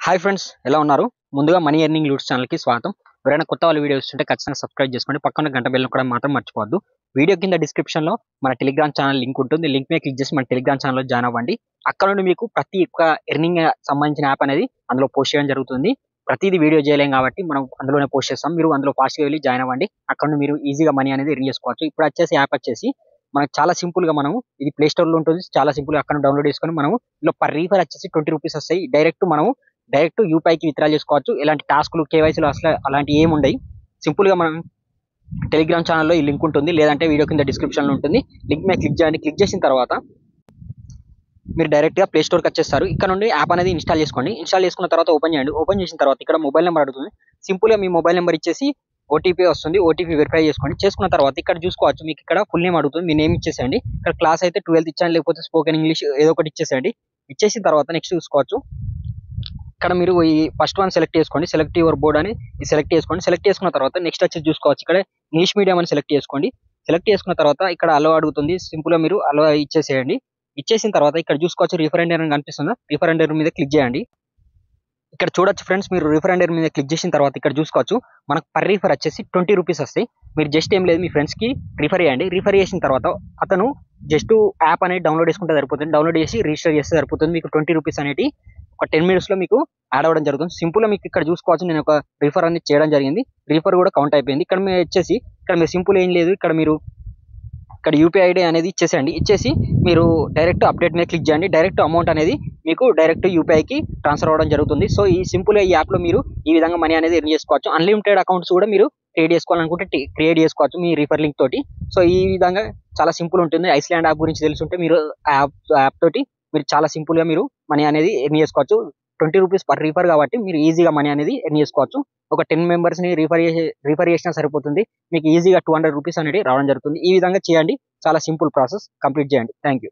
Hi friends, ఎలా ఉన్నారు? ముందుగా మనీ ఎర్నింగ్ లూట్స్ ఛానల్కి స్వాగతం. ఎవరైనా కొత్త వాళ్ళ వీడియోస్ చూస్తుంటే ఖచ్చితంగా సబ్స్క్రైబ్ చేసుకోండి. పక్కన గంట బెల్ కూడా మాత్రం మర్చిపోవద్దు. వీడియో కింద డిస్క్రిప్షన్లో మన టెలిగ్రామ్ ఛానల్ లింక్ ఉంటుంది. లింక్ మీద క్లిక్ చేసి మన టెలిగ్రామ్ ఛానల్లో జాయిన్ అవ్వండి. అక్కడ నుండి మీకు ప్రతి ఒక్క ఎర్నింగ్ సంబంధించిన యాప్ అనేది అందులో పోస్ట్ చేయడం జరుగుతుంది. ప్రతిదీ వీడియో చేయలేం కాబట్టి మనం అందులోనే పోస్ట్ చేస్తాం. మీరు అందులో ఫాస్ట్గా వెళ్ళి జాయిన్ అవ్వండి. అక్కడ నుండి మీరు ఈజీగా మనీ అనేది ఎర్న్ చేసుకోవచ్చు. ఇప్పుడు వచ్చేసి యాప్ వచ్చేసి మనకు చాలా సింపుల్గా మనం ఇది ప్లే స్టోర్లో ఉంటుంది. చాలా సింపుల్గా అక్కడ డౌన్లోడ్ చేసుకొని మనం ఇందులో పర్ రీఫర్ వచ్చేసి 20 రూపీస్ వస్తాయి. డైరెక్ట్ యూపీఐకి విత్డ్రా చేసుకోవచ్చు. ఎలాంటి టాస్కులు కేవైసీలు అసలు అలాంటి ఏమి ఉండవు. సింపుల్గా మనం టెలిగ్రామ్ ఛానల్లో ఈ లింక్ ఉంటుంది, లేదంటే వీడియో కింద డిస్క్రిప్షన్లో ఉంటుంది. లింక్ మీద క్లిక్ చేయండి. క్లిక్ చేసిన తర్వాత మీరు డైరెక్ట్గా ప్లే స్టోర్కి వచ్చేస్తారు. ఇక్కడ నుండి యాప్ అనేది ఇన్స్టాల్ చేసుకోండి. ఇన్స్టాల్ చేసుకున్న తర్వాత ఓపెన్ చేయండి. ఓపెన్ చేసిన తర్వాత ఇక్కడ మొబైల్ నెంబర్ అడుగుతుంది. సింపుల్గా మీ మొబైల్ నెంబర్ ఇచ్చేసి ఓటీపీ వస్తుంది. ఓటీపీ వెరిఫై చేసుకోండి. చేసుకున్న తర్వాత ఇక్కడ చూసుకోవచ్చు, మీకు ఇక్కడ ఫుల్ నేమ్ అడుగుతుంది. మీ నేమ్ ఇచ్చేసేయండి. ఇక్కడ క్లాస్ అయితే 12th ఇచ్చాను, లేకపోతే స్పోకెన్ ఇంగ్లీష్ ఏదో ఒకటి ఇచ్చేసేయండి. ఇచ్చేసిన తర్వాత నెక్స్ట్ చూసుకోవచ్చు. ఇక్కడ మీరు ఈ ఫస్ట్ వన్ సెలెక్ట్ చేసుకోండి. సెలెక్ట్ యువర్ బోర్డ్ అని సెలెక్ట్ చేసుకోండి. సెలెక్ట్ చేసుకున్న తర్వాత నెక్స్ట్ వచ్చి చూసుకోవచ్చు. ఇక్కడ ఇంగ్లీష్ మీడియం అని సెలెక్ట్ చేసుకోండి. సెలెక్ట్ చేసుకున్న తర్వాత ఇక్కడ అలో అడుగుతుంది. సింపుల్గా మీరు అలో ఇచ్చేసేయండి. ఇచ్చేసిన తర్వాత ఇక్కడ చూసుకోవచ్చు రిఫరెండర్ అని కనిపిస్తుందా? రిఫరెండర్ మీద క్లిక్ చేయండి. ఇక్కడ చూడొచ్చు ఫ్రెండ్స్, మీరు రిఫరెండర్ మీద క్లిక్ చేసిన తర్వాత ఇక్కడ చూసుకోవచ్చు మనకు పర్ రిఫర్ వచ్చేసి 20 రూపీస్ వస్తాయి. మీరు జస్ట్ ఏం లేదు, మీ ఫ్రెండ్స్కి రిఫర్ చేయండి. రిఫర్ చేసిన తర్వాత అతను జస్ట్ యాప్ అనేది డౌన్లోడ్ చేసుకుంటే సరిపోతుంది. డౌన్లోడ్ చేసి రిజిస్టర్ చేస్తే సరిపోతుంది. మీకు 20 రూపీస్ అనేది ఒక 10 minutesలో మీకు యాడ్ అవ్వడం జరుగుతుంది. సింపుల్గా మీకు ఇక్కడ చూసుకోవచ్చు, నేను ఒక రిఫర్ అనేది చేయడం జరిగింది. రిఫర్ కూడా కౌంట్ అయిపోయింది. ఇక్కడ మీరు వచ్చేసి ఇక్కడ మీరు సింపుల్ ఏం లేదు, ఇక్కడ యూపీఐ ఐడి అనేది ఇచ్చేసేయండి. ఇచ్చేసి మీరు డైరెక్ట్ అప్డేట్ మీద క్లిక్ చేయండి. డైరెక్ట్ అమౌంట్ అనేది మీకు డైరెక్ట్ యూపీఐకి ట్రాన్స్ఫర్ అవ్వడం జరుగుతుంది. సో ఈ సింపుల్గా ఈ యాప్లో మీరు ఈ విధంగా మనీ అనేది ఎర్న్ చేసుకోవచ్చు. అన్లిమిటెడ్ అకౌంట్స్ కూడా మీరు క్రియేట్ చేసుకోవాలనుకుంటే క్రియేట్ చేసుకోవచ్చు మీ రిఫర్ లింక్ తోటి. సో ఈ విధంగా చాలా సింపుల్ ఉంటుంది. ఐస్లాండ్ యాప్ గురించి తెలుసుంటే మీరు యాప్ తోటి మీరు చాలా సింపుల్గా మీరు మనీ అనేది ఎర్న్ చేసుకోవచ్చు. 20 రూపీస్ పర్ రిఫర్ కాబట్టి మీరు ఈజీగా మనీ అనేది ఎర్న్ చేసుకోవచ్చు. ఒక 10 మెంబర్స్ని రిఫర్ చేసినా సరిపోతుంది. మీకు ఈజీగా 200 రూపీస్ అనేది రావడం జరుగుతుంది. ఈ విధంగా చేయండి. చాలా సింపుల్ ప్రాసెస్, కంప్లీట్ చేయండి. Thank you.